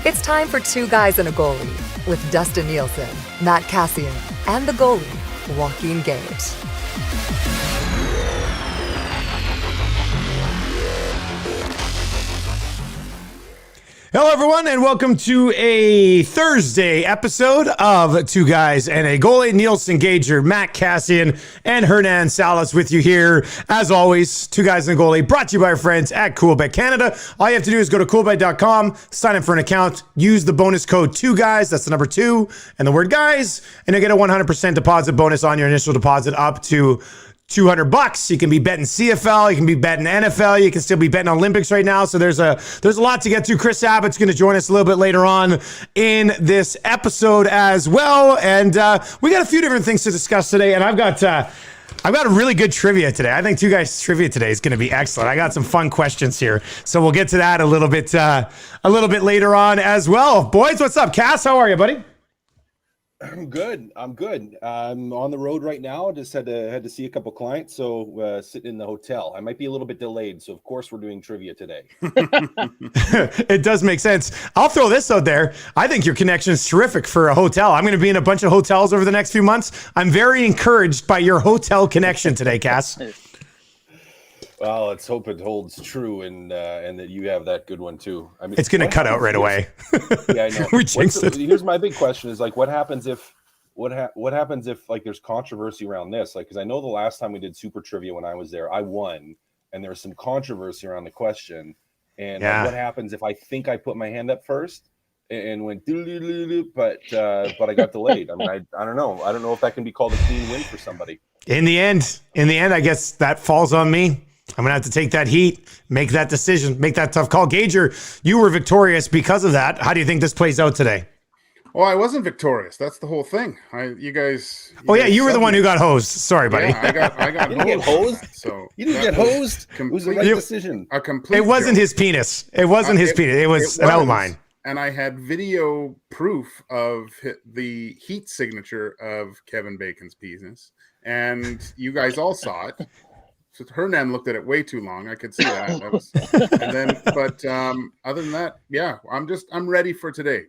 It's time for Two Guys and a Goalie with Dustin Nielsen, Matt Cassian, and the goalie, Joaquin Gage. Hello, everyone, and welcome to a Thursday episode of Two Guys and a Goalie. Nielsen Gager, Matt Cassian, and Hernan Salas with you here. As always, Two Guys and a Goalie, brought to you by our friends at CoolBet Canada. All you have to do is go to coolbet.com, sign up for an account, use the bonus code 2GUYS, that's the number 2, and the word guys, and you'll get a 100% deposit bonus on your initial deposit up to $200. You can be betting CFL, you can be betting NFL, you can still be betting Olympics right now. So there's a lot to get to. Chris Abbott's going to join us a little bit later on in this episode as well, and we got a few different things to discuss today. And I've got a really good trivia today. I think Two Guys trivia today is going to be excellent. I got some fun questions here, so we'll get to that a little bit later on as well. Boys, what's up? Cass, how are you, buddy? I'm good. I'm on the road right now. Just had to see a couple clients, so sitting in the hotel. I might be a little bit delayed, so of course we're doing trivia today. It does make sense. I'll throw this out there. I think your connection is terrific for a hotel. I'm going to be in a bunch of hotels over the next few months. I'm very encouraged by your hotel connection today, Cass. Well, let's hope it holds true and that you have that good one too. I mean, it's going to cut out right away. Yeah, I know. We jinxed it. Here's my big question: is like, what happens if like there's controversy around this? Like, because I know the last time we did Super Trivia when I was there, I won, and there was some controversy around the question. And like, what happens if I think I put my hand up first and went but I got delayed? I mean, I don't know. I don't know if that can be called a clean win for somebody. In the end, I guess that falls on me. I'm going to have to take that heat, make that decision, make that tough call. Gager, you were victorious because of that. How do you think this plays out today? Well, I wasn't victorious. That's the whole thing. You guys you were the one who got hosed. Sorry, buddy. Yeah, I got you didn't get hosed. So you didn't get hosed. It was the right decision. A complete It wasn't joke. his penis. It wasn't his penis. It was an outline. And I had video proof of the heat signature of Kevin Bacon's penis. And you guys all saw it. So Hernan looked at it way too long. I could see that. Other than that, yeah, I'm ready for today.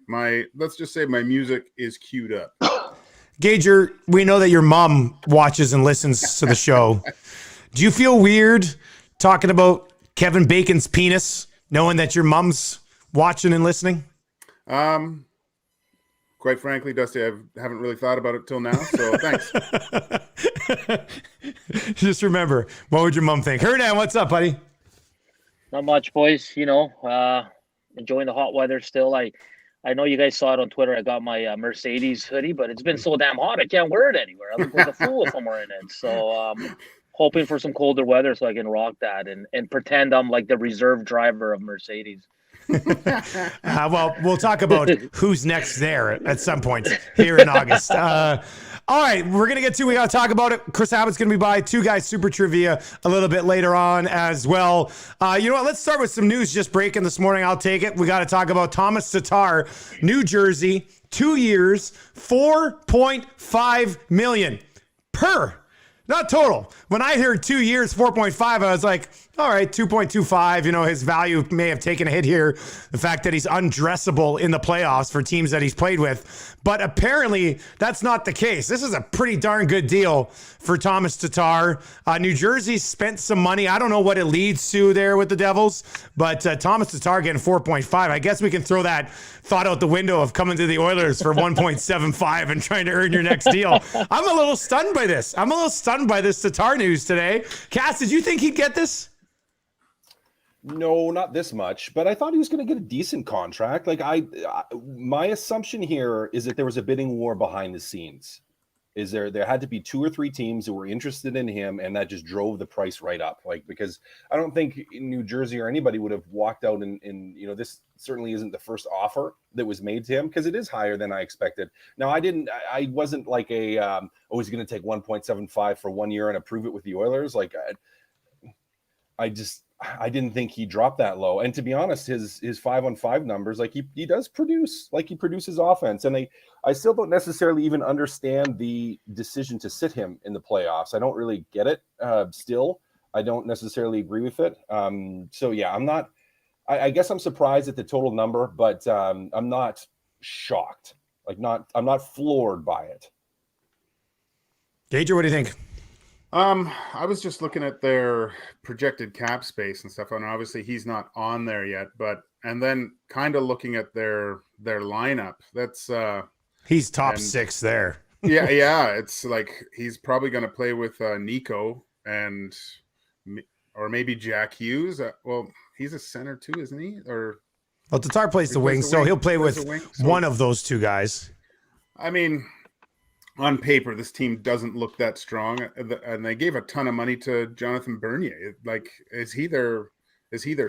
Let's just say my music is queued up. Gager, we know that your mom watches and listens to the show. Do you feel weird talking about Kevin Bacon's penis, knowing that your mom's watching and listening? Quite frankly, Dusty, I haven't really thought about it till now, so thanks. Just remember, what would your mom think? Hernan, what's up, buddy? Not much, boys. Enjoying the hot weather still. I know you guys saw it on Twitter. I got my Mercedes hoodie, but it's been so damn hot, I can't wear it anywhere. I look like a fool if I'm wearing it. So hoping for some colder weather so I can rock that and pretend I'm like the reserve driver of Mercedes. Well, we'll talk about who's next there at some point here in August. All right, we got to talk about it. Chris Abbott's going to be by. Two Guys Super Trivia a little bit later on as well. You know what? Let's start with some news just breaking this morning. I'll take it. We got to talk about Thomas Tatar, New Jersey, 2 years, $4.5 million per. Not total. When I heard 2 years, 4.5, I was like, all right, 2.25. His value may have taken a hit here. The fact that he's undressable in the playoffs for teams that he's played with. But apparently, that's not the case. This is a pretty darn good deal for Thomas Tatar. New Jersey spent some money. I don't know what it leads to there with the Devils, but Thomas Tatar getting 4.5. I guess we can throw that thought out the window of coming to the Oilers for 1.75 and trying to earn your next deal. I'm a little stunned by this. I'm a little stunned by this Tatar news today. Cass, did you think he'd get this? No, not this much, but I thought he was going to get a decent contract. Like my assumption here is that there was a bidding war behind the scenes. There had to be 2 or 3 teams that were interested in him, and that just drove the price right up. Like, because I don't think New Jersey or anybody would have walked out and this certainly isn't the first offer that was made to him, because it is higher than I expected. Now, I wasn't like he's going to take 1.75 for 1 year and approve it with the Oilers. Like, I didn't think he dropped that low. And to be honest, his 5-on-5 numbers, like he does produce, like he produces offense. And I still don't necessarily even understand the decision to sit him in the playoffs. I don't really get it. Still, I don't necessarily agree with it. So yeah, I'm not I guess I'm surprised at the total number, but I'm not shocked. I'm not floored by it. Gager, what do you think? I was just looking at their projected cap space and stuff, and obviously he's not on there yet. And then kind of looking at their lineup. That's He's top and- 6 there. yeah. It's like he's probably going to play with Nico or maybe Jack Hughes. Well, he's a center too, isn't he? Or Well, Tatar plays the wing, so he'll play with one of those two guys. I mean, on paper, this team doesn't look that strong, and they gave a ton of money to Jonathan Bernier. Like, is he their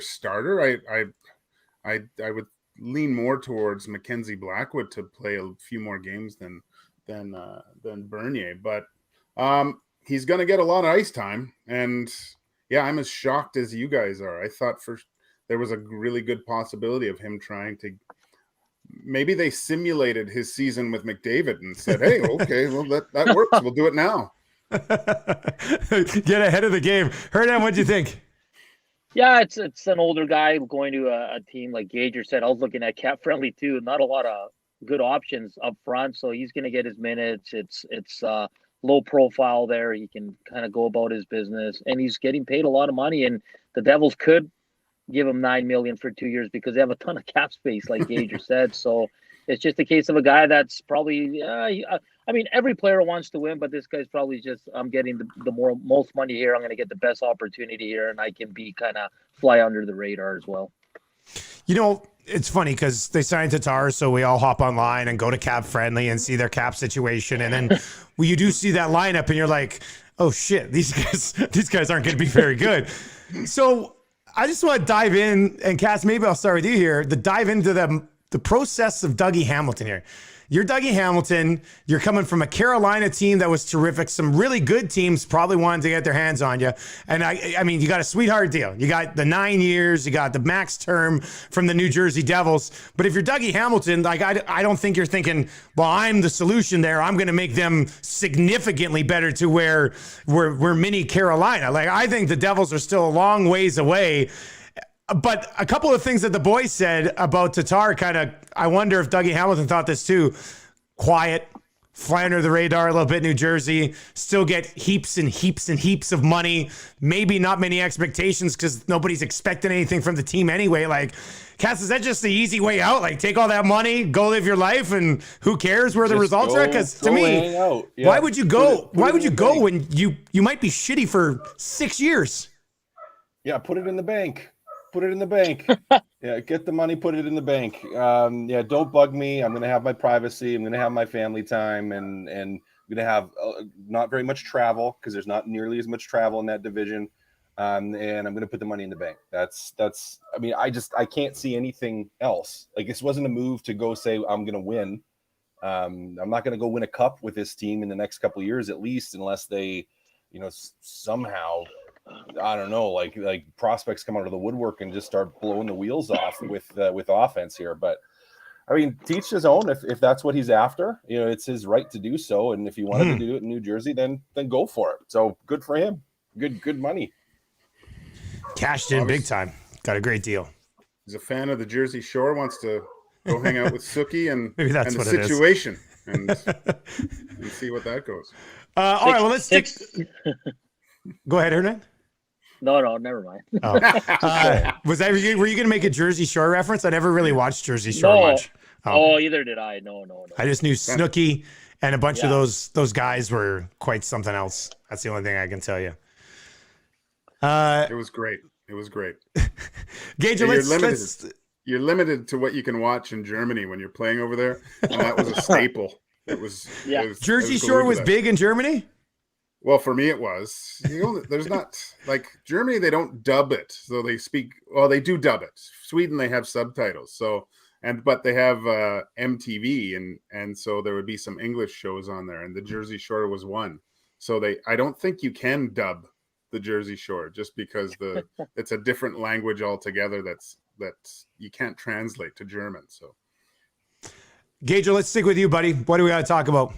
starter? I would lean more towards Mackenzie Blackwood to play a few more games than Bernier, but he's going to get a lot of ice time, and yeah, I'm as shocked as you guys are. I thought there was a really good possibility of him trying to. Maybe they simulated his season with McDavid and said, "Hey, okay, well that works. We'll do it now." Get ahead of the game. Hernan, what'd you think? Yeah, it's an older guy going to a team like Gager said. I was looking at cap friendly too. Not a lot of good options up front, so he's going to get his minutes. It's low profile there. He can kind of go about his business, and he's getting paid a lot of money. And the Devils could give him $9 million for 2 years because they have a ton of cap space, like Gager said. So it's just a case of a guy that's probably. I mean, every player wants to win, but this guy's probably just, I'm getting the most money here. I'm going to get the best opportunity here, and I can be kind of fly under the radar as well. You know, it's funny because they signed Tatar, so we all hop online and go to Cap Friendly and see their cap situation, and then when you do see that lineup, and you're like, "Oh shit, these guys aren't going to be very good." So I just want to dive in, and Cass, maybe I'll start with you here. To dive into the process of Dougie Hamilton here. You're Dougie Hamilton. You're coming from a Carolina team that was terrific. Some really good teams probably wanted to get their hands on you. And I mean, you got a sweetheart deal. You got the 9 years. You got the max term from the New Jersey Devils. But if you're Dougie Hamilton, like I don't think you're thinking, well, I'm the solution there. I'm going to make them significantly better to where we're mini Carolina. Like I think the Devils are still a long ways away. But a couple of things that the boys said about Tatar I wonder if Dougie Hamilton thought this too. Quiet, fly under the radar a little bit, New Jersey, still get heaps and heaps and heaps of money. Maybe not many expectations because nobody's expecting anything from the team anyway. Like, Cass, is that just the easy way out? Like, take all that money, go live your life, and who cares where the results are? Because to me, yeah. why would you go? Why would you go when you might be shitty for 6 years? Yeah, put it in the bank. Put it in the bank. Yeah, get the money, put it in the bank. Yeah, don't bug me. I'm going to have my privacy. I'm going to have my family time, and I'm going to have not very much travel because there's not nearly as much travel in that division. And I'm going to put the money in the bank. That's. I mean, I can't see anything else. Like this wasn't a move to go say I'm going to win. I'm not going to go win a cup with this team in the next couple of years, at least, unless they, somehow. I don't know, like prospects come out of the woodwork and just start blowing the wheels off with offense here. But I mean, teach his own. If that's what he's after, it's his right to do so. And if he wanted to do it in New Jersey, then go for it. So good for him. Good money. Cashed in big time. Got a great deal. He's a fan of the Jersey Shore. Wants to go hang out with Suki and Maybe that's and what the it is. situation and see what that goes. All right, well, let's stick. Go ahead, Hernan. No, never mind. Oh. Were you going to make a Jersey Shore reference? I never really watched Jersey Shore much. Either did I. No. I just knew Snooki and a bunch of those guys were quite something else. That's the only thing I can tell you. It was great. Gage, you're limited to what you can watch in Germany when you're playing over there, and that was a staple. Jersey Shore was big in Germany? Well, for me, it was. There's not like Germany. They don't dub it, so they speak. Well, they do dub it. Sweden, they have subtitles. So, but they have MTV, and so there would be some English shows on there, and the Jersey Shore was one. So I don't think you can dub the Jersey Shore just because it's a different language altogether. That you can't translate to German. So, Gage, let's stick with you, buddy. What do we got to talk about?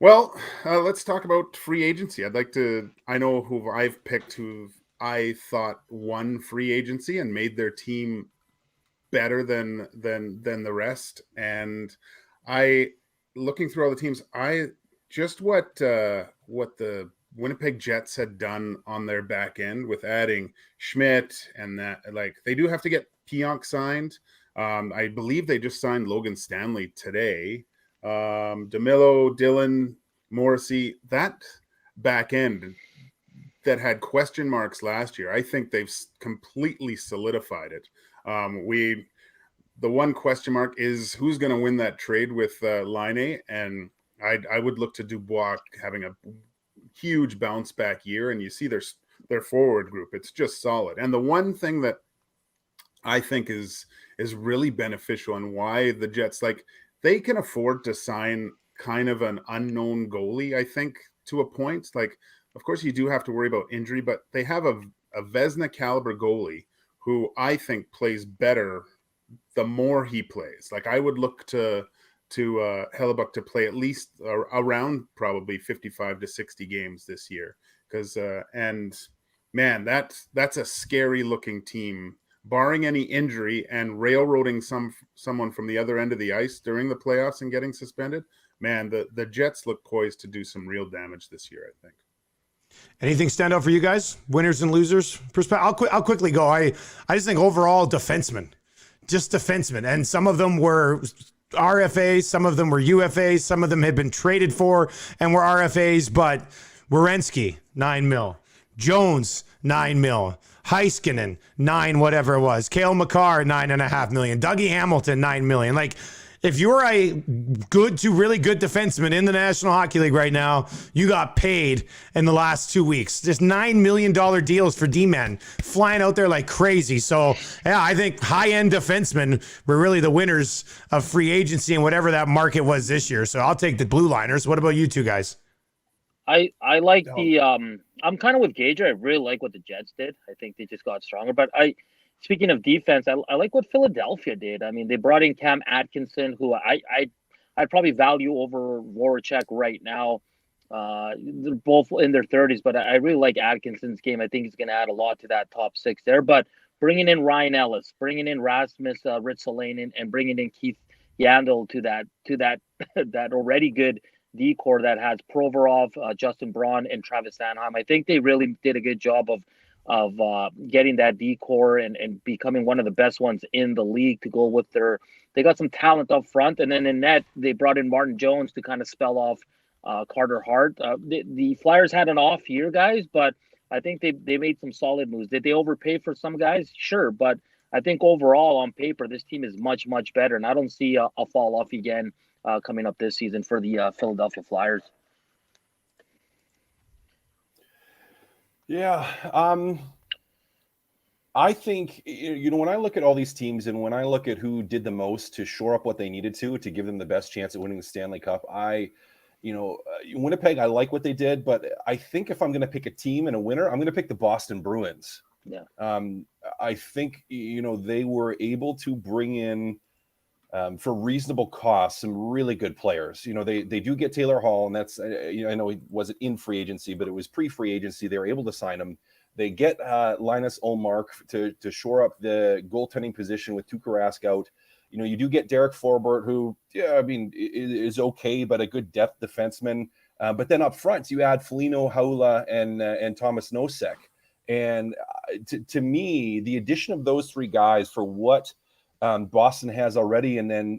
Well, let's talk about free agency. I know who I've picked who I thought won free agency and made their team better than the rest. And I, looking through all the teams, I just what the Winnipeg Jets had done on their back end with adding Schmidt, and that, like, they do have to get Pionk signed. I believe they just signed Logan Stanley today. DeMillo, Dillon, Morrissey, that back end that had question marks last year, I think they've completely solidified it. The one question mark is who's going to win that trade with Laine, and I would look to Dubois having a huge bounce back year, and you see their forward group, it's just solid. And the one thing that I think is really beneficial, and why the Jets, like, they can afford to sign kind of an unknown goalie, I think, to a point. Like, of course, you do have to worry about injury, but they have a Vezina caliber goalie who I think plays better the more he plays. Like, I would look to Hellebuck to play at least around probably 55 to 60 games this year. Because and man, that's a scary looking team, barring any injury and railroading someone from the other end of the ice during the playoffs and getting suspended. Man, the Jets look poised to do some real damage this year, I think. Anything stand out for you guys? Winners and losers? Perspective. I'll quickly go. I just think overall defensemen. And some of them were RFAs, some of them were UFAs, some of them had been traded for and were RFAs, but Werenski, $9 million. Jones, $9 million. Heiskanen, $9 whatever it was. Cale Makar, $9.5 million. Dougie Hamilton, $9 million. Like, if you're a good to really good defenseman in the National Hockey League right now, you got paid in the last 2 weeks. Just $9 million deals for D-men flying out there like crazy. So, yeah, I think high-end defensemen were really the winners of free agency and whatever that market was this year. So I'll take the blue liners. What about you two guys? I like the I'm kind of with Gager. I really like what the Jets did. I think they just got stronger. But speaking of defense, I like what Philadelphia did. I mean, they brought in Cam Atkinson, who I'd probably value over Voracek right now. They're both in their 30s, but I really like Atkinson's game. I think he's going to add a lot to that top six there. But bringing in Ryan Ellis, bringing in Rasmus Ristolainen, and bringing in Keith Yandel to that already good D-core that has Provorov, Justin Braun, and Travis Sanheim. I think they really did a good job of getting that D-core and becoming one of the best ones in the league to go with they got some talent up front. And then in net, they brought in Martin Jones to kind of spell off Carter Hart. The Flyers had an off year, guys, but I think they made some solid moves. Did they overpay for some guys? Sure. But I think overall on paper, this team is much, much better. And I don't see a fall off again coming up this season for the Philadelphia Flyers. Yeah. I think, when I look at all these teams and when I look at who did the most to shore up what they needed to give them the best chance at winning the Stanley Cup, Winnipeg, I like what they did, but I think if I'm going to pick a team and a winner, I'm going to pick the Boston Bruins. Yeah. I think, they were able to bring in, for reasonable cost, some really good players. They do get Taylor Hall, and that's, I know he wasn't in free agency, but it was pre-free agency. They were able to sign him. They get Linus Ullmark to shore up the goaltending position with Tuukka Rask out. You do get Derek Forbort, who, is okay, but a good depth defenseman. But then up front, you add Foligno, Haula, and Thomas Nosek. And to me, the addition of those three guys for what Boston has already, and then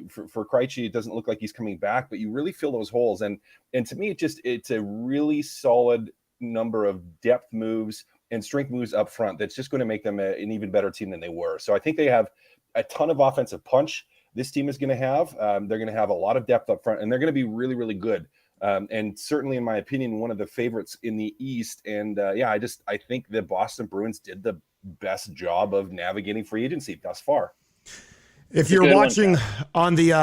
for Krejci, it doesn't look like he's coming back, but you really fill those holes. And to me, it's a really solid number of depth moves and strength moves up front that's just going to make them an even better team than they were. So I think they have a ton of offensive punch. This team is going to have. They're going to have a lot of depth up front, and they're going to be really, really good. And certainly, in my opinion, one of the favorites in the East. And I think the Boston Bruins did the best job of navigating free agency thus far. If you're watching on the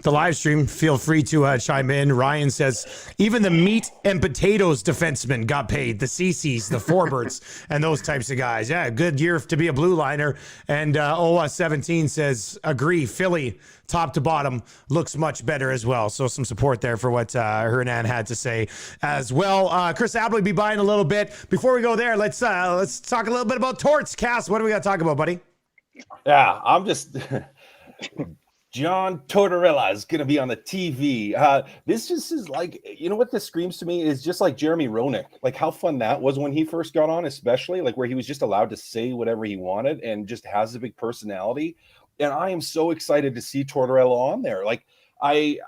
live stream, feel free to chime in. Ryan says even the meat and potatoes defensemen got paid, the CCs, the Forberts, and those types of guys. Yeah, good year to be a blue liner. And OS17 says, agree, Philly, top to bottom, looks much better as well. So some support there for what Hernan had to say as well. Chris Abley be buying a little bit. Before we go there, let's talk a little bit about Torts. Cass, what do we got to talk about, buddy? Yeah, I'm just John Tortorella is going to be on the TV. This just is like, you know what this screams to me is just like Jeremy Roenick. Like how fun that was when he first got on, especially like where he was just allowed to say whatever he wanted and just has a big personality. And I am so excited to see Tortorella on there. Like I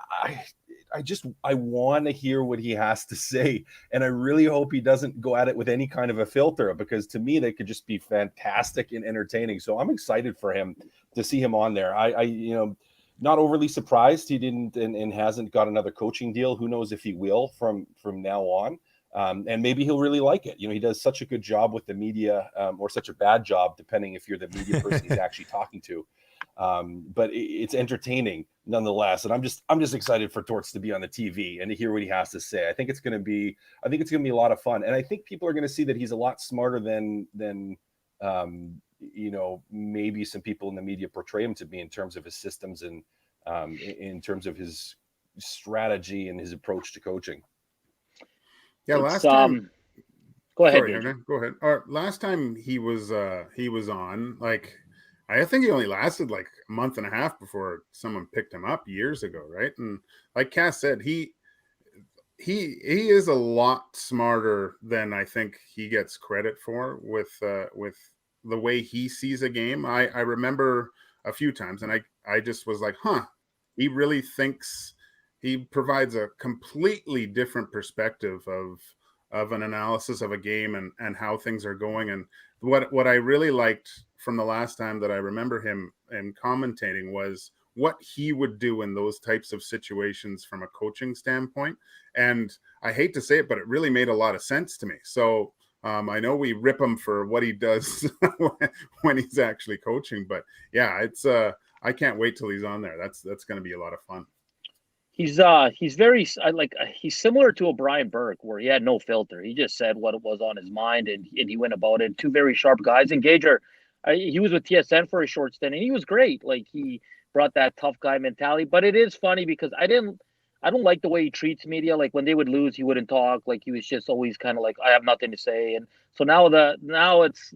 I want to hear what he has to say, and I really hope he doesn't go at it with any kind of a filter, because to me they could just be fantastic and entertaining. So I'm excited for him to see him on there. I you know, not overly surprised he didn't and hasn't got another coaching deal. Who knows if he will from now on. And maybe he'll really like it. You know, he does such a good job with the media, or such a bad job, depending if you're the media person he's actually talking to. But it's entertaining nonetheless. And I'm just excited for Torts to be on the TV and to hear what he has to say. I think it's going to be a lot of fun. And I think people are going to see that he's a lot smarter than you know, maybe some people in the media portray him to be in terms of his systems and in terms of his strategy and his approach to coaching. Yeah, last time. Go ahead. Sorry, go ahead. Last time he was on, like, I think he only lasted like a month and a half before someone picked him up years ago, right? And like Cass said, he is a lot smarter than I think he gets credit for with the way he sees a game. I remember a few times, and I just was like, he really thinks. He provides a completely different perspective of an analysis of a game and how things are going. And what I really liked from the last time that I remember him and commentating was what he would do in those types of situations from a coaching standpoint. And I hate to say it, but it really made a lot of sense to me. So I know we rip him for what he does when he's actually coaching, but yeah, it's I can't wait till he's on there. That's going to be a lot of fun. He's very he's similar to O'Brien Burke, where he had no filter. He just said what was on his mind, and he went about it. Two very sharp guys. And Gager, he was with TSN for a short stint, and he was great. Like, he brought that tough guy mentality. But it is funny because I don't like the way he treats media. Like, when they would lose, he wouldn't talk. Like, he was just always kind of like, I have nothing to say. And so now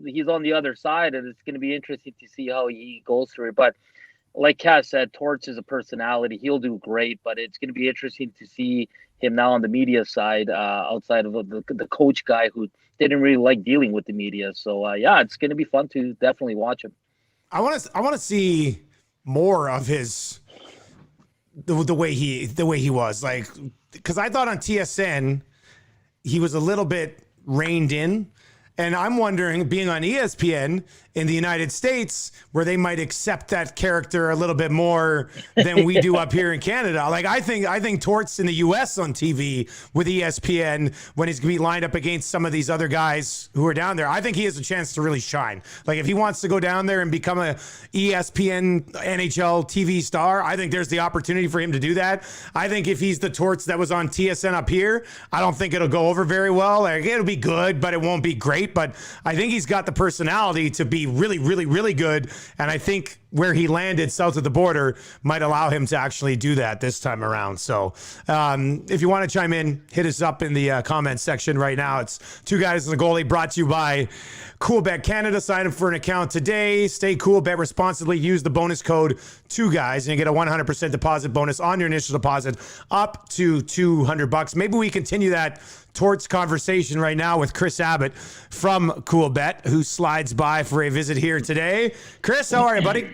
he's on the other side, and it's going to be interesting to see how he goes through it. But like Cass said, Torts is a personality. He'll do great, but it's going to be interesting to see him now on the media side, outside of the coach guy who didn't really like dealing with the media. So yeah, it's going to be fun to definitely watch him. I want to see more of his the way he was, like, because I thought on TSN he was a little bit reined in. And I'm wondering, being on ESPN in the United States, where they might accept that character a little bit more than we do up here in Canada. Like, I think Torts in the US on TV with ESPN, when he's going to be lined up against some of these other guys who are down there, I think he has a chance to really shine. Like, if he wants to go down there and become a ESPN NHL TV star, I think there's the opportunity for him to do that. I think if he's the Torts that was on TSN up here, I don't think it'll go over very well. Like, it'll be good, but it won't be great. But I think he's got the personality to be really, really, really good. And I think where he landed south of the border might allow him to actually do that this time around. So if you want to chime in, hit us up in the comments section right now. It's Two Guys and a Goalie, brought to you by CoolBet Canada. Sign up for an account today. Stay cool, bet responsibly. Use the bonus code 2GUYS and you get a 100% deposit bonus on your initial deposit up to $200. Maybe we continue that Torts conversation right now with Chris Abbott from CoolBet, who slides by for a visit here today. Chris, how are you, buddy?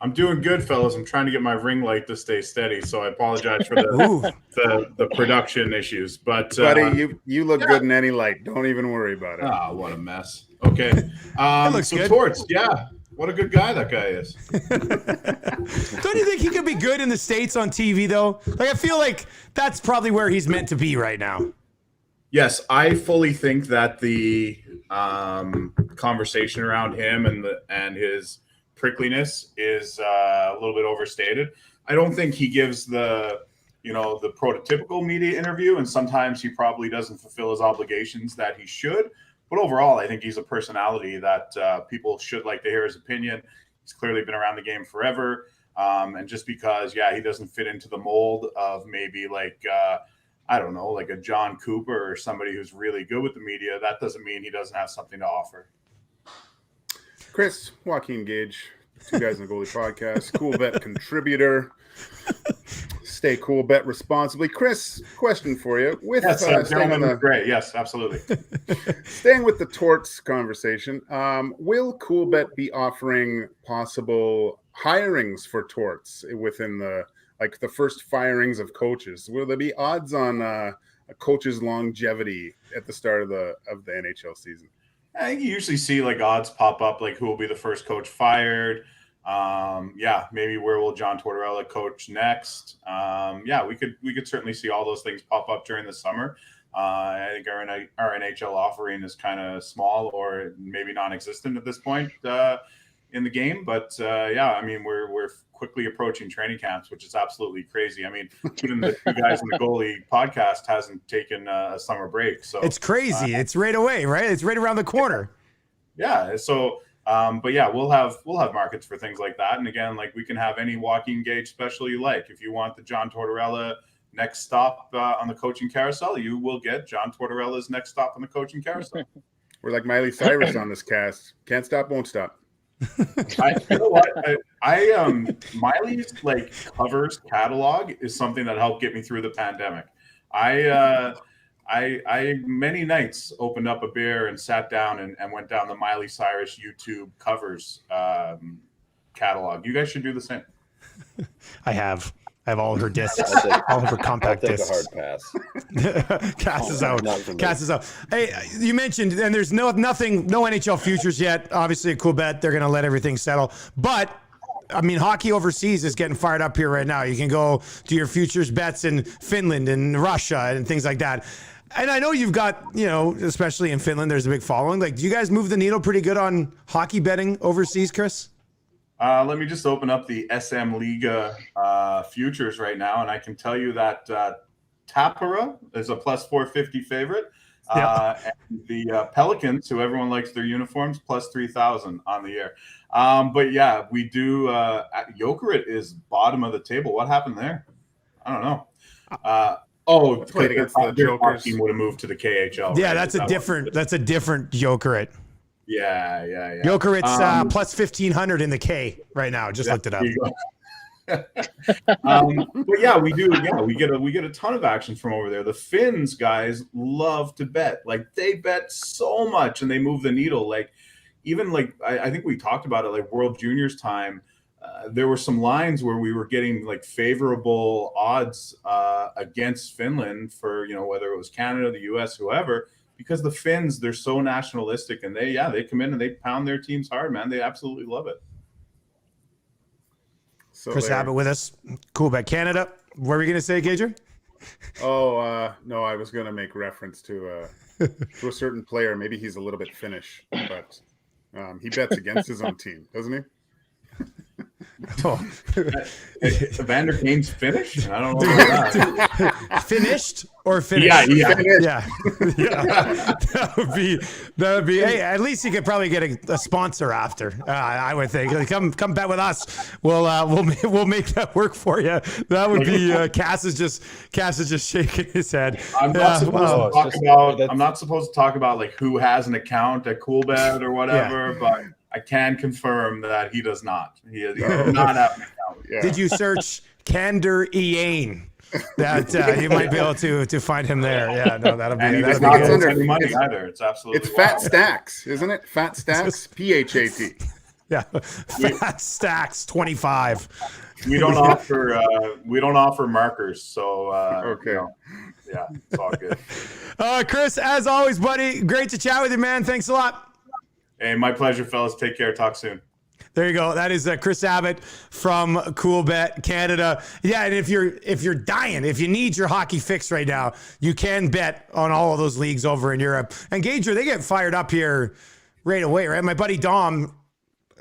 I'm doing good, fellas. I'm trying to get my ring light to stay steady, so I apologize for the production issues. But buddy, you look good in any light. Don't even worry about it. Oh, what a mess. Okay. Looks so good. Torts, yeah. What a good guy that guy is. Don't you think he could be good in the States on TV, though? Like, I feel like that's probably where he's meant to be right now. Yes, I fully think that the conversation around him and his prickliness is a little bit overstated. I don't think he gives the prototypical media interview, and sometimes he probably doesn't fulfill his obligations that he should. But overall, I think he's a personality that people should like to hear his opinion. He's clearly been around the game forever. And just because, he doesn't fit into the mold of maybe like a John Cooper or somebody who's really good with the media, that doesn't mean he doesn't have something to offer. Chris, Joaquin Gage, Two Guys in the Goalie podcast, Cool Bet contributor. Stay cool, bet responsibly. Chris, question for you. With Yes, staying, on gentlemen, the, great. Yes, absolutely. staying with the Torts conversation, will Coolbet be offering possible hirings for Torts within the first firings of coaches? Will there be odds on a coach's longevity at the start of the NHL season? I think you usually see like odds pop up, like who will be the first coach fired. Maybe where will John Tortorella coach next? We could certainly see all those things pop up during the summer. I think our NHL offering is kind of small or maybe non-existent at this point in the game. But we're quickly approaching training camps, which is absolutely crazy. I mean, even the Two Guys in the Goalie podcast hasn't taken a summer break, so It's crazy. It's right away, right? It's right around the corner. Yeah. So. We'll have markets for things like that. And again, like we can have any Joaquin Gage special you like. If you want the John Tortorella next stop on the coaching carousel, you will get John Tortorella's next stop on the coaching carousel. We're like Miley Cyrus on this cast. Can't stop, won't stop. You know what? Miley's like covers catalog is something that helped get me through the pandemic. I many nights opened up a beer and sat down and went down the Miley Cyrus YouTube covers catalog. You guys should do the same. I have all of her discs, all of her compact I'll take discs. a hard pass. Cass is out. Not for me. Cass is out. Hey, you mentioned, and there's no NHL futures yet. Obviously, a cool bet. They're going to let everything settle. But, I mean, hockey overseas is getting fired up here right now. You can go do your futures bets in Finland and Russia and things like that. And I know you've got, especially in Finland, there's a big following. Like, do you guys move the needle pretty good on hockey betting overseas, Chris? Let me just open up the SM Liga futures right now, and I can tell you that Tappara is a plus 450 favorite. And the Pelicans, who everyone likes their uniforms, plus 3,000 on the year. We do. Jokerit is bottom of the table. What happened there? I don't know. Played against the their Jokers. team would have moved to the KHL. Yeah, right? that's a different Jokerit. Yeah. Jokerit's plus 1,500 in the K right now. Just looked it up. We do. Yeah, we get a ton of action from over there. The Finns guys love to bet. Like they bet so much and they move the needle. Like even like I think we talked about it like World Juniors time. There were some lines where we were getting like favorable odds against Finland for whether it was Canada, the U.S., whoever, because the Finns, they're so nationalistic and they come in and they pound their teams hard, man. They absolutely love it. So Chris Abbott with us. Cool bet Canada. What were we going to say, Gager? No, I was going to make reference to a certain player. Maybe he's a little bit Finnish, but he bets against his own team, doesn't he? Evander Kane's Finnish? I don't know about that. Finished or finished? Yeah. Yeah. That would be. Hey, at least you could probably get a sponsor after. I would think. Like, come bet with us. We'll make that work for you. That would be. Cass is just shaking his head. I'm not supposed to talk about like who has an account at Coolbet or whatever, but I can confirm that he does not. He does not have an account. Yeah. Did you search Kander Iane? That you might be able to find him there. Yeah, no, that'll be. And he does That'll not be send good. any money either. It's absolutely. It's Fat wild. Stacks, isn't it? Fat Stacks, PHAT. Yeah, Fat Stacks 25. We don't offer markers, so Okay. Yeah, it's all good. Chris, as always, buddy, great to chat with you, man. Thanks a lot. Hey, my pleasure, fellas. Take care. Talk soon. There you go. That is Chris Abbott from Coolbet Canada. Yeah, and if you're dying, if you need your hockey fix right now, you can bet on all of those leagues over in Europe. And Gager, they get fired up here right away, right? My buddy Dom,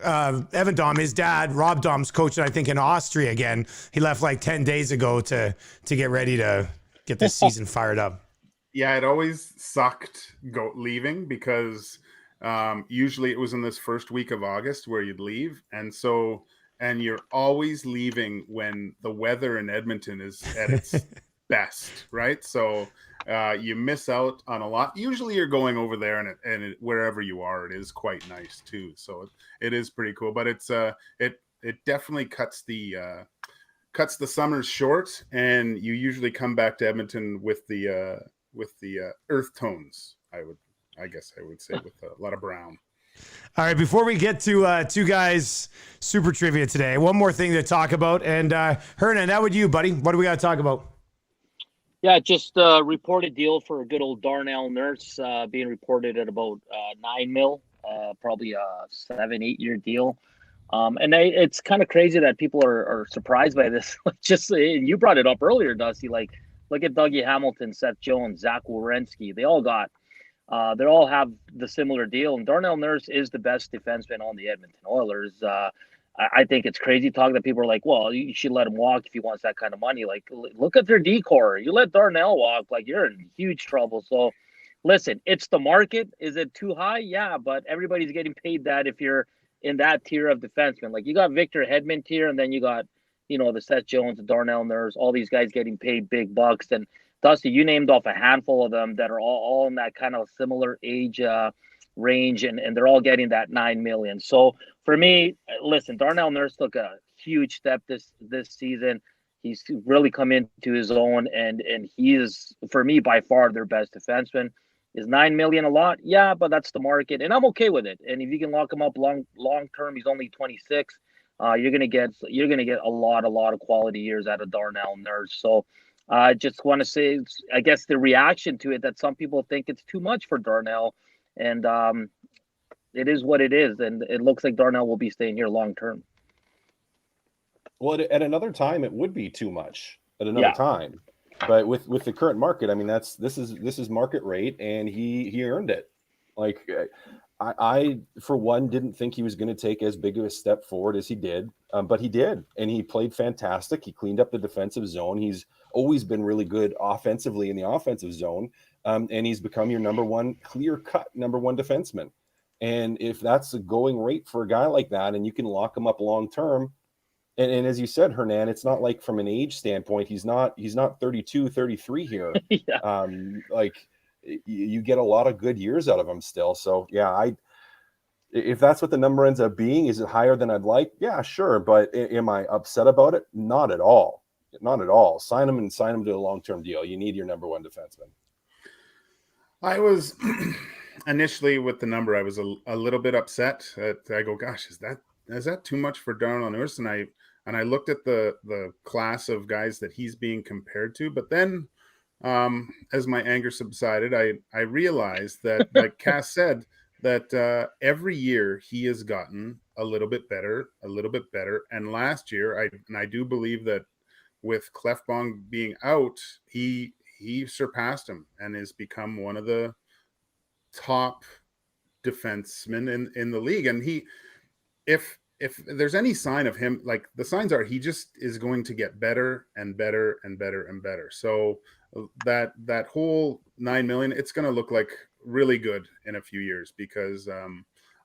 Evan Dom, his dad, Rob Dom's coaching, I think, in Austria again. He left like 10 days ago to get ready to get this season fired up. Yeah, it always sucked leaving because usually it was in this first week of August where you'd leave. And you're always leaving when the weather in Edmonton is at its best, right? So you miss out on a lot. Usually you're going over there, and wherever you are, it is quite nice too. So it is pretty cool, but it definitely cuts the summers short, and you usually come back to Edmonton with the earth tones. I guess I would say, with a lot of brown. All right, before we get to two guys super trivia today, one more thing to talk about. And Hernan, how would you, buddy? What do we got to talk about? Yeah, just a reported deal for a good old Darnell Nurse, being reported at about $9 million, probably a 7-8 year deal. It's kind of crazy that people are surprised by this. Just you brought it up earlier, Dusty. Like, look at Dougie Hamilton, Seth Jones, Zach Werenski. They all have the similar deal. And Darnell Nurse is the best defenseman on the Edmonton Oilers. I think it's crazy talk that people are like, well, you should let him walk if he wants that kind of money. Like, look at their decor. You let Darnell walk, like, you're in huge trouble. So, listen, it's the market. Is it too high? Yeah, but everybody's getting paid that if you're in that tier of defensemen. Like, you got Victor Hedman tier, and then you got, the Seth Jones, the Darnell Nurse, all these guys getting paid big bucks. And Dusty, you named off a handful of them that are all in that kind of similar age range, and they're all getting that $9 million. So for me, listen, Darnell Nurse took a huge step this season. He's really come into his own, and he is, for me, by far their best defenseman. Is $9 million a lot? Yeah, but that's the market, and I'm okay with it. And if you can lock him up long term, he's only 26. You're gonna get a lot of quality years out of Darnell Nurse. So I just want to say, I guess the reaction to it, that some people think it's too much for Darnell, and it is what it is, and it looks like Darnell will be staying here long term. Well, at another time, it would be too much at another time, but with the current market, I mean, this is market rate, and he earned it. Like, I for one didn't think he was going to take as big of a step forward as he did, but he did, and he played fantastic. He cleaned up the defensive zone. He's always been really good offensively in the offensive zone, and he's become your clear-cut number one defenseman. And if that's a going rate for a guy like that, and you can lock him up long term, and as you said, Hernan, it's not like from an age standpoint, he's not 32, 33 here. Yeah. Like, you get a lot of good years out of him still. So yeah, if that's what the number ends up being, is it higher than I'd like? Yeah, sure. But am I upset about it? Not at all. Not at all. Sign him to a long-term deal. You need your number one defenseman. I was initially, with the number, I was a little bit upset. I go, gosh, is that too much for Darnell Nurse? And I looked at the class of guys that he's being compared to, but then as my anger subsided, I realized that, like Cass said, that every year he has gotten a little bit better. And last year, I do believe that with Klefbom being out, he surpassed him and has become one of the top defensemen in the league. And if there's any sign of him, like, the signs are he just is going to get better and better and better and better. So that whole $9 million, it's going to look like really good in a few years, because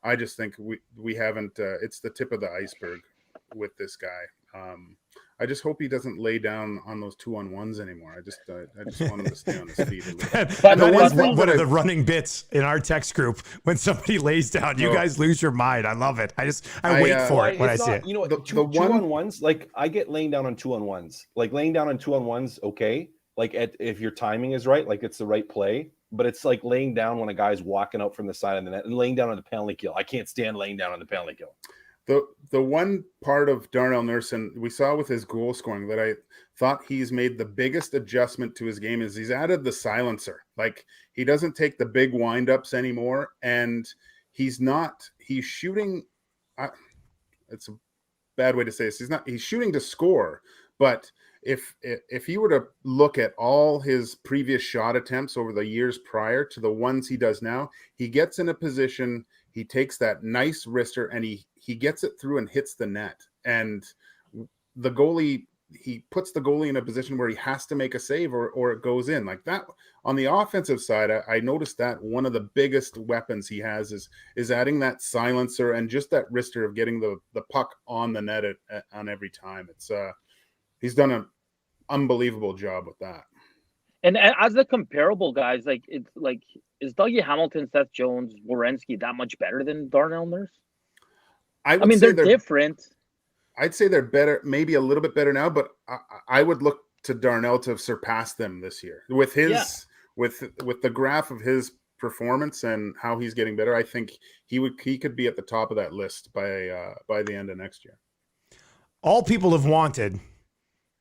I just think we haven't. It's the tip of the iceberg with this guy. I just hope he doesn't lay down on those 2-on-1s anymore. I just want him to stay on his feet a little bit. That is one of the running bits in our text group. When somebody lays down, you guys lose your mind. I love it. I wait for it when I see it. You know, the 2-on-1s, like, I get laying down on 2-on-1s. Like, laying down on 2-on-1s, okay. Like, if your timing is right, like, it's the right play. But it's like laying down when a guy's walking out from the side of the net, and laying down on the penalty kill. I can't stand laying down on the penalty kill. The one part of Darnell Nurse, and we saw with his goal scoring, that I thought he's made the biggest adjustment to his game, is he's added the silencer. Like, he doesn't take the big windups anymore, and he's shooting. It's a bad way to say this. He's shooting to score, but if you were to look at all his previous shot attempts over the years prior to the ones he does now, he gets in a position, he takes that nice wrister, and he gets it through and hits the net. And the goalie, he puts the goalie in a position where he has to make a save or it goes in. Like that. On the offensive side, I noticed that one of the biggest weapons he has is adding that silencer and just that wrister of getting the puck on the net on every time. It's he's done an unbelievable job with that. And as the comparable guys, like it's like is Dougie Hamilton, Seth Jones, Werenski that much better than Darnell Nurse? I I mean, say they're different. I'd say they're better, maybe a little bit better now, but I would look to Darnell to have surpassed them this year with his with the graph of his performance and how he's getting better. I think he could be at the top of that list by the end of next year. All people have wanted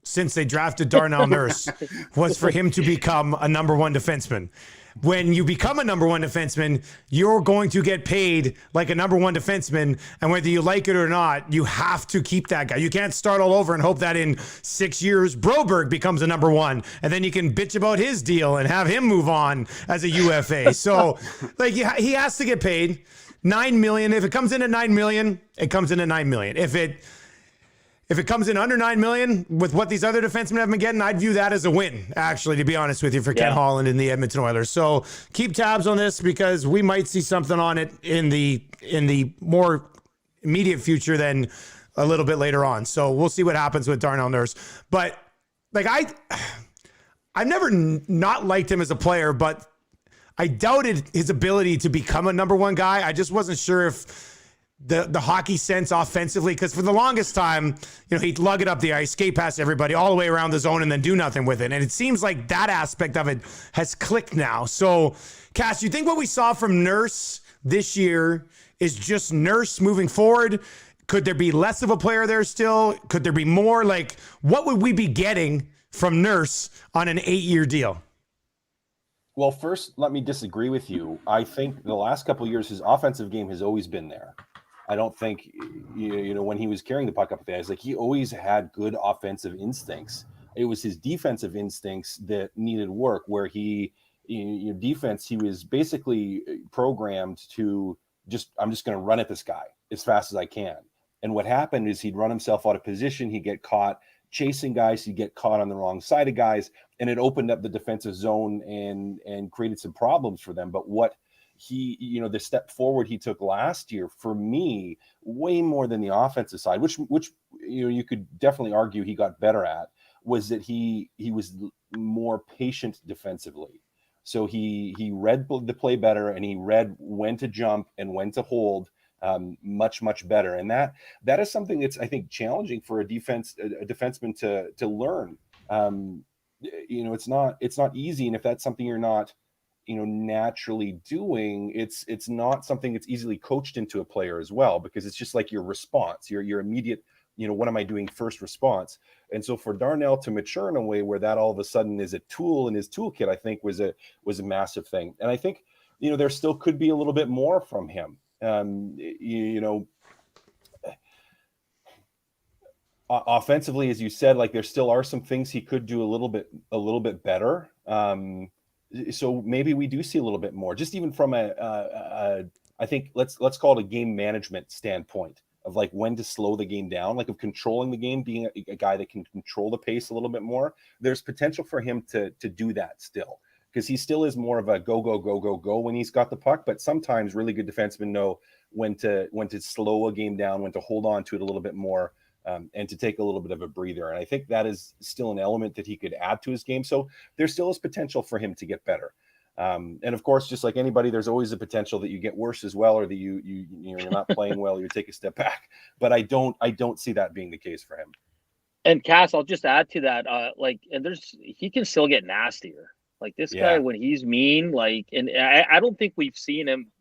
since they drafted Darnell Nurse was for him to become a number one defenseman. When you become a number one defenseman, you're going to get paid like a number one defenseman. And whether you like it or not, you have to keep that guy. You can't start all over and hope that in 6 years, Broberg becomes a number one. And then you can bitch about his deal and have him move on as a UFA. So like he has to get paid $9 million. If it comes in at $9 million, it comes in at $9 million. If it comes in under $9 million with what these other defensemen have been getting, I'd view that as a win, actually, to be honest with you, for Ken Holland and the Edmonton Oilers. So keep tabs on this because we might see something on it in the more immediate future than a little bit later on. So we'll see what happens with Darnell Nurse. But like I've never not liked him as a player, but I doubted his ability to become a number one guy. I just wasn't sure if the hockey sense offensively, because for the longest time, he'd lug it up the ice, skate past everybody all the way around the zone and then do nothing with it. And it seems like that aspect of it has clicked now. So, Cass, you think what we saw from Nurse this year is just Nurse moving forward? Could there be less of a player there still? Could there be more? Like, what would we be getting from Nurse on an 8-year deal? Well, first, let me disagree with you. I think the last couple of years, his offensive game has always been there. I don't think, when he was carrying the puck up the ice, like he always had good offensive instincts. It was his defensive instincts that needed work, where defense, he was basically programmed to I'm just going to run at this guy as fast as I can. And what happened is he'd run himself out of position. He'd get caught chasing guys. He'd get caught on the wrong side of guys. And it opened up the defensive zone and created some problems for them. But what the step forward he took last year, for me, way more than the offensive side, which you could definitely argue he got better at, was that he was more patient defensively. So he read the play better, and he read when to jump and when to hold much better. And that is something that's, I think, challenging for a defenseman to learn. It's not easy, and if that's something you're not naturally doing, it's not something that's easily coached into a player as well, because it's just like your response, your immediate, what am I doing first response. And so for Darnell to mature in a way where that all of a sudden is a tool in his toolkit, I think was a massive thing. And I think, there still could be a little bit more from him. Offensively, as you said, like there still are some things he could do a little bit better. So maybe we do see a little bit more, just even from I think let's call it a game management standpoint of like when to slow the game down, like of controlling the game, being a guy that can control the pace a little bit more. There's potential for him to do that still, because he still is more of a go when he's got the puck. But sometimes really good defensemen know when to slow a game down, when to hold on to it a little bit more. And to take a little bit of a breather. And I think that is still an element that he could add to his game. So there still is potential for him to get better. And of course, just like anybody, there's always a potential that you get worse as well, or that you're not playing well, you take a step back. But I don't see that being the case for him. And Cass, I'll just add to that, he can still get nastier. Like this guy, when he's mean, and I don't think we've seen him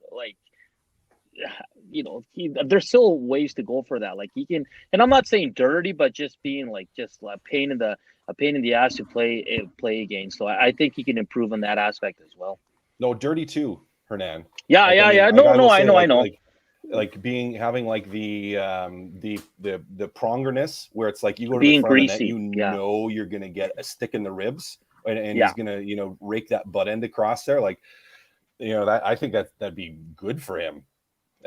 there's still ways to go for that. Like he can, and I'm not saying dirty, but just being a pain in the ass to play against. So I think he can improve on that aspect as well. No, dirty too, Hernan. Yeah. I know. Like having like the prongerness, where it's like you go to being the front greasy, of the net, you're gonna get a stick in the ribs, and he's gonna rake that butt end across there. Like that, I think that'd be good for him.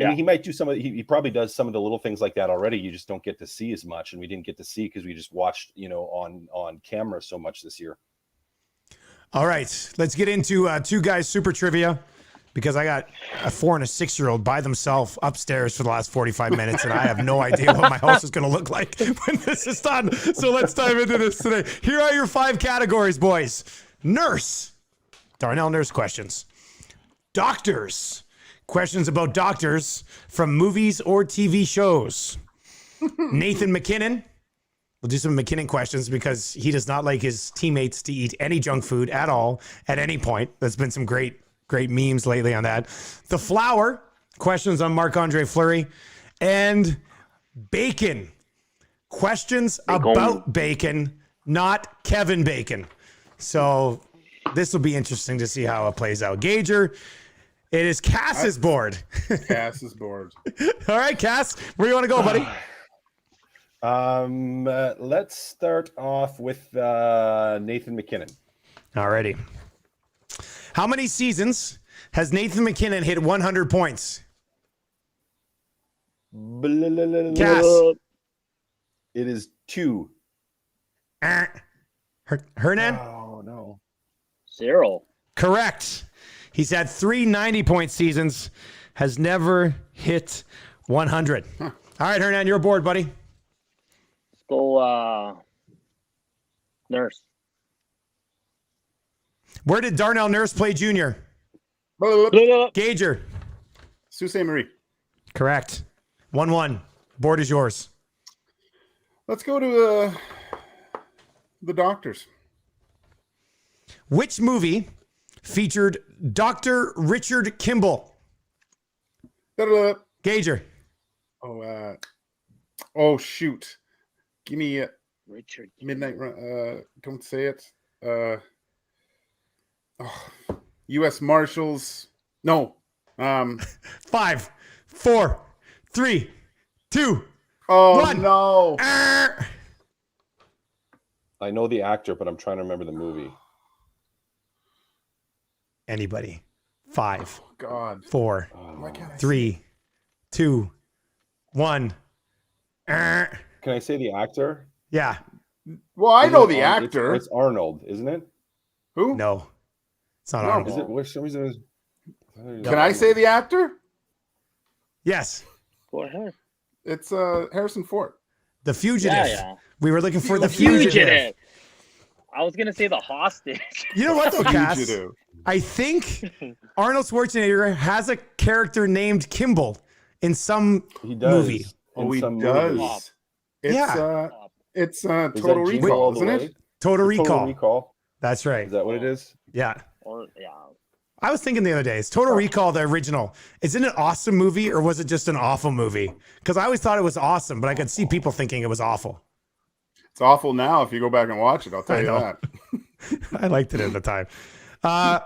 I mean, he might do some of he probably does some of the little things like that already. You just don't get to see as much, and we didn't get to see because we just watched on camera so much this year. All right, let's get into two guys super trivia, because I got a 4 and a 6-year-old by themselves upstairs for the last 45 minutes, and I have no idea what my house is going to look like when this is done. So let's dive into this today. Here are your 5 categories, boys. Nurse. Darnell Nurse questions. Doctors. Questions about doctors from movies or TV shows. Nathan MacKinnon. We'll do some MacKinnon questions because he does not like his teammates to eat any junk food at all at any point. There's been some great memes lately on that. The Flower. Questions on Marc-Andre Fleury. And Bacon. Questions about Bacon, not Kevin Bacon. So this will be interesting to see how it plays out. Gager, it is Cass's board. Cass's board. All right, Cass, where do you want to go, buddy? Let's start off with Nathan MacKinnon. All righty. How many seasons has Nathan MacKinnon hit 100 points? Cass. It is 2. Hernan? Oh, no. 0. Correct. He's had 3 90-point seasons, has never hit 100. All right, Hernan, you're aboard, buddy. Let's go Nurse. Where did Darnell Nurse play junior? Gager. Sault Ste. Marie. Correct. 1-1. Board is yours. Let's go to the doctors. Which movie featured Dr. Richard Kimball? Da-da-da. Gager. Oh shoot! Give me Richard. Midnight Run. Don't say it. U.S. Marshals. No. 5, 4, 3, 2. Oh 1. no! I know the actor, but I'm trying to remember the movie. Anybody? 5, God. 4, Why can't I 3, 2, 1. Can I say the actor? Yeah. Well, I Is know it the Ar- actor. It's Arnold, isn't it? Who? No. It's not No. Arnold. Is it? For some reason, Can I say the actor? Yes. Go ahead. It's Harrison Ford. The Fugitive. Yeah. We were looking for the Fugitive. Fugitive. I was gonna say the hostage. You know what, though, Cass? Fugitive. I think Arnold Schwarzenegger has a character named Kimball in some He does. movie. Oh, he some does. movies. It's Yeah. it's Is that Total Jingle Recall, All the isn't Way? it? Total Recall. Total Recall. That's right. Is that what it is? Yeah. Or yeah. I was thinking the other day, is Total Recall the original? Is it an awesome movie or was it just an awful movie? Because I always thought it was awesome, but I could see people thinking it was awful. It's awful now if you go back and watch it. I'll tell I you know. that. I liked it at the time. All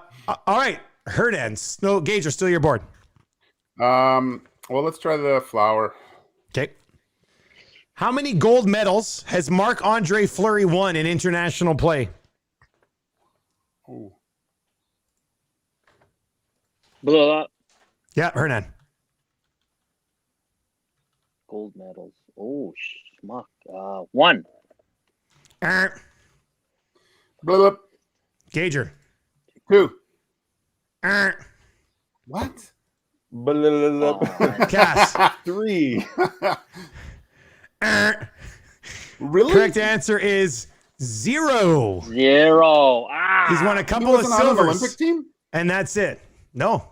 right. Hernan. No, Gage, are still your board. Well, let's try the flower. Okay. How many gold medals has Marc-Andre Fleury won in international play? Oh, Blew up. Yeah, Hernan. Gold medals. Oh schmuck. 1. Er, blah, blah. Gager. 2. Er, What? Cass. 3. Er. Really? Correct answer is 0. 0. He's won a He couple of wasn't on an Olympic silvers, team? and that's it. No,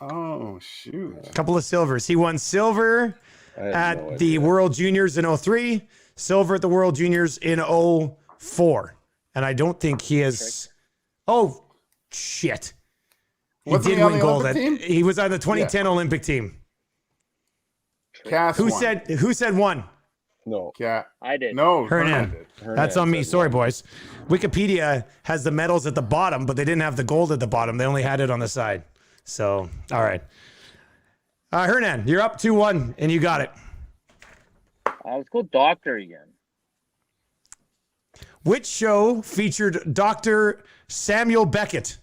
Oh, shoot. couple of silvers. He won silver at the World Juniors in 03, silver at the World Juniors in 04. And I don't think he has. Oh, shit. He Wasn't did he on win the gold. Olympic team? He was on the 2010 Olympic team. Cass Who won. said one? No. I did. No. Hernan. did. That's on me. Sorry, boys. Wikipedia has the medals at the bottom, but they didn't have the gold at the bottom. They only had it on the side. So, all right. Hernan, you're up 2-1, and you got it. Let's go doctor again. Which show featured Dr. Samuel Beckett?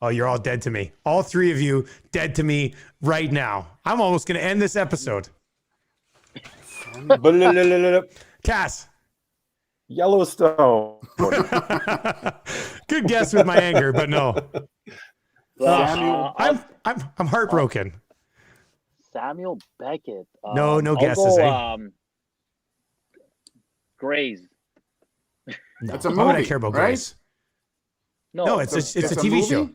Oh, you're all dead to me. All 3 of you dead to me right now. I'm almost going to end this episode. Cass. Yellowstone. Good guess with my anger, but no. I'm heartbroken. Samuel Beckett. No I'll guesses, go, eh? Grays. No. It's a Why would I movie, care about right? Grace? No, No, it's a TV movie? show.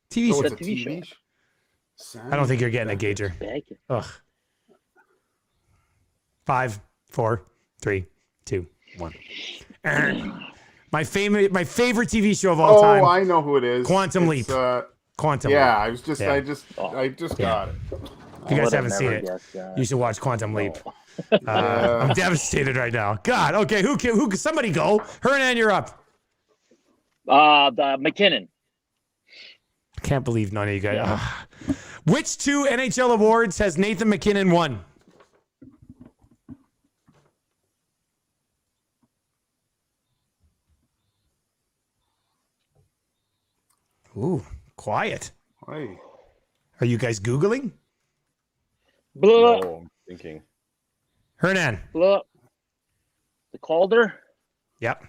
TV Oh, show. it's a TV show. TV show. I don't think you're getting a Gager. Bacon. Ugh. 5, 4, 3, 2, 1. My favorite TV show of all time. Oh, I know who it is. Quantum Leap. Quantum Yeah, Leap. I was just, Yeah. I just got it. If you guys haven't seen it, you should watch Quantum Leap. I'm devastated right now. God. Okay. Who? Somebody go. Hernan, you're up. The MacKinnon. I can't believe none of you guys. Which 2 NHL awards has Nathan MacKinnon won? Ooh, quiet. Hey. Are you guys Googling? Blah, No, I'm thinking. Hernan. blah. The Calder. Yep.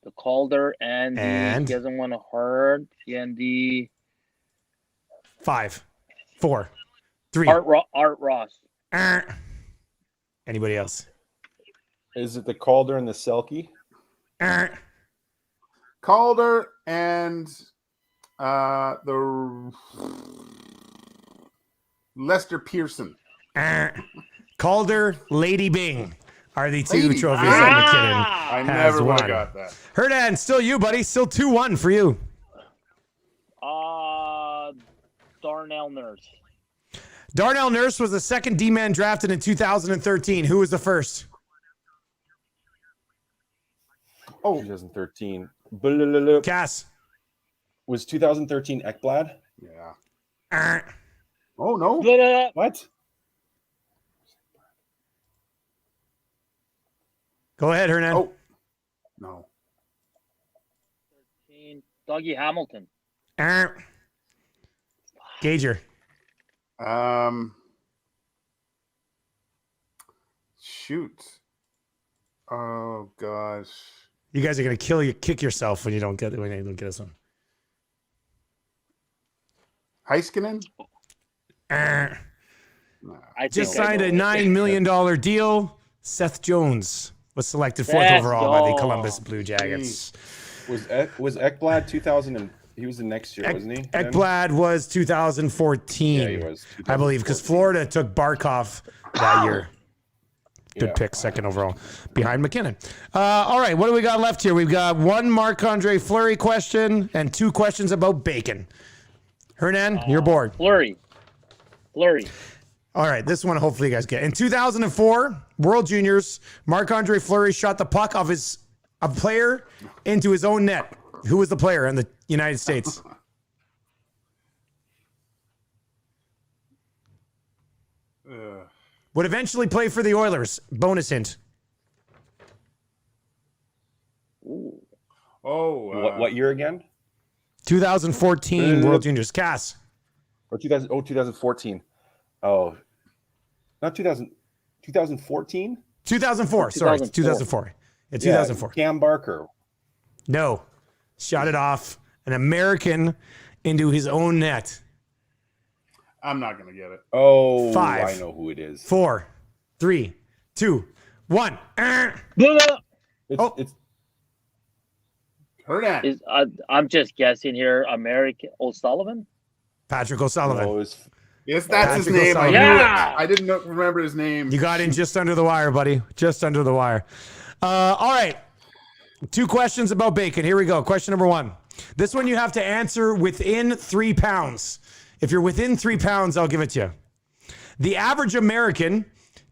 The Calder And? he hasn't won a Hart. And the 5, 4, 3. Art Ross. Anybody else? Is it the Calder and the Selkie? Calder and the Lester Pearson. Calder, Lady Bing are the 2 Lady trophies Bing. that MacKinnon I has never would won. have got that. Hernan, still you, buddy. Still 2-1 for you. Darnell Nurse. Darnell Nurse was the second D-man drafted in 2013. Who was the first? Oh, 2013. Blah. Cass. Was 2013 Ekblad? Yeah. Oh, no. Blah, What? Go ahead, Hernan. Oh, no. Dougie Hamilton. Gager. Shoot. Oh, gosh. You guys are gonna kick yourself when you don't get this one. Heiskanen? I Just think I signed a know. $9 million deal. Seth Jones was selected 4th Let's overall by the go. Columbus Blue Jackets. Was Ekblad 2000 and he was the next year, wasn't he? then? Ekblad was 2014. Yeah, he was. I believe, because 2014. Florida took Barkov that year. Good Yeah. pick, 2nd overall, behind MacKinnon. All right, what do we got left here? We've got 1 Marc-Andre Fleury question and 2 questions about bacon. Hernan, you're bored. Flurry. All right, this one hopefully you guys get. In 2004, World Juniors, Marc-Andre Fleury shot the puck of a player into his own net. Who was the player in the United States? Would eventually play for the Oilers. Bonus hint. Oh, What year again? 2014 World Juniors. Cass. Or 2014. Oh, not 2000. 2014. 2004. Sorry, 2004. In 2004. Cam Barker. No. Shot it off an American into his own net. I'm not going to get it. Oh, 5. I know who it is. 4, 3, 2, 1. It's Hernan. I'm just guessing here. American O'Sullivan. Patrick O'Sullivan. no, it was Yes, that's his Patrick name. I O'Sullivan. knew Yeah. it. I didn't remember his name. You got in just under the wire, buddy. Just under the wire. All right. 2 questions about bacon. Here we go. Question number 1. This one you have to answer within 3 pounds. If you're within 3 pounds, I'll give it to you. The average American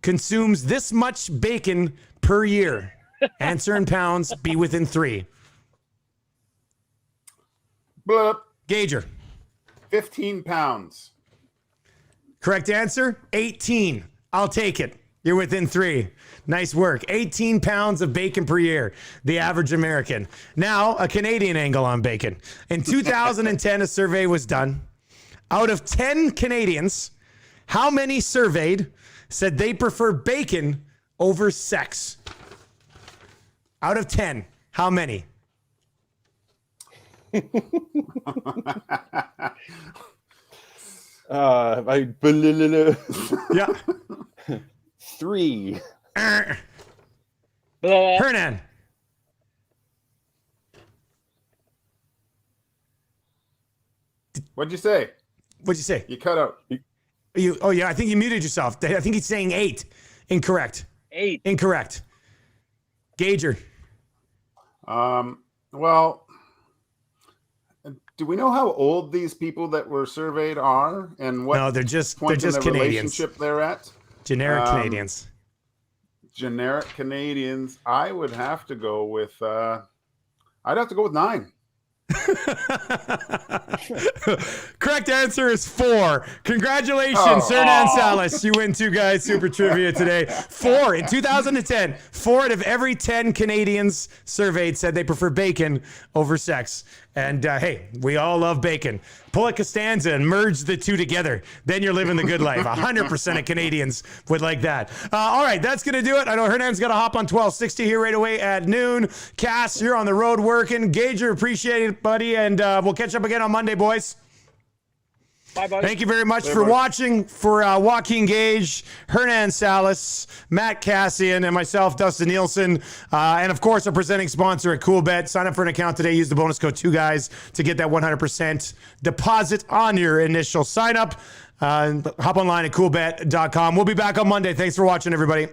consumes this much bacon per year. Answer in pounds. Be within 3. Blup. Gager. 15 pounds. Correct answer, 18. I'll take it. You're within 3. Nice work. 18 pounds of bacon per year, the average American. Now, a Canadian angle on bacon. In 2010, a survey was done. Out of 10 Canadians, how many surveyed said they prefer bacon over sex? Out of 10, how many? I Yeah. 3. Hernan. What'd you say? What'd you say? You cut out. Oh yeah, I think you muted yourself. I think he's saying 8. Incorrect. 8. Incorrect. Gager. Well, do we know how old these people that were surveyed are, and what No, they're just point in the Canadians. relationship they're at? Generic Canadians. Generic Canadians. I would have to go with. I'd have to go with 9. Correct answer is 4. Congratulations, Hernan Salas. You win 2 guys super trivia today. 4 in 2010. 4 out of every 10 Canadians surveyed said they prefer bacon over sex. And hey, we all love bacon. Pull a Costanza and merge the two together. Then you're living the good life. 100% of Canadians would like that. All right, that's going to do it. I know Hernan's got to hop on 1260 here right away at noon. Cass, you're on the road working. Gager, appreciate it, buddy. And we'll catch up again on Monday, boys. Bye, buddy. Thank you very much for watching. For Joaquin Gage, Hernan Salas, Matt Cassian, and myself, Dustin Nielsen. And of course, our presenting sponsor at CoolBet. Sign up for an account today. Use the bonus code 2guys to get that 100% deposit on your initial sign up. Hop online at coolbet.com. We'll be back on Monday. Thanks for watching, everybody.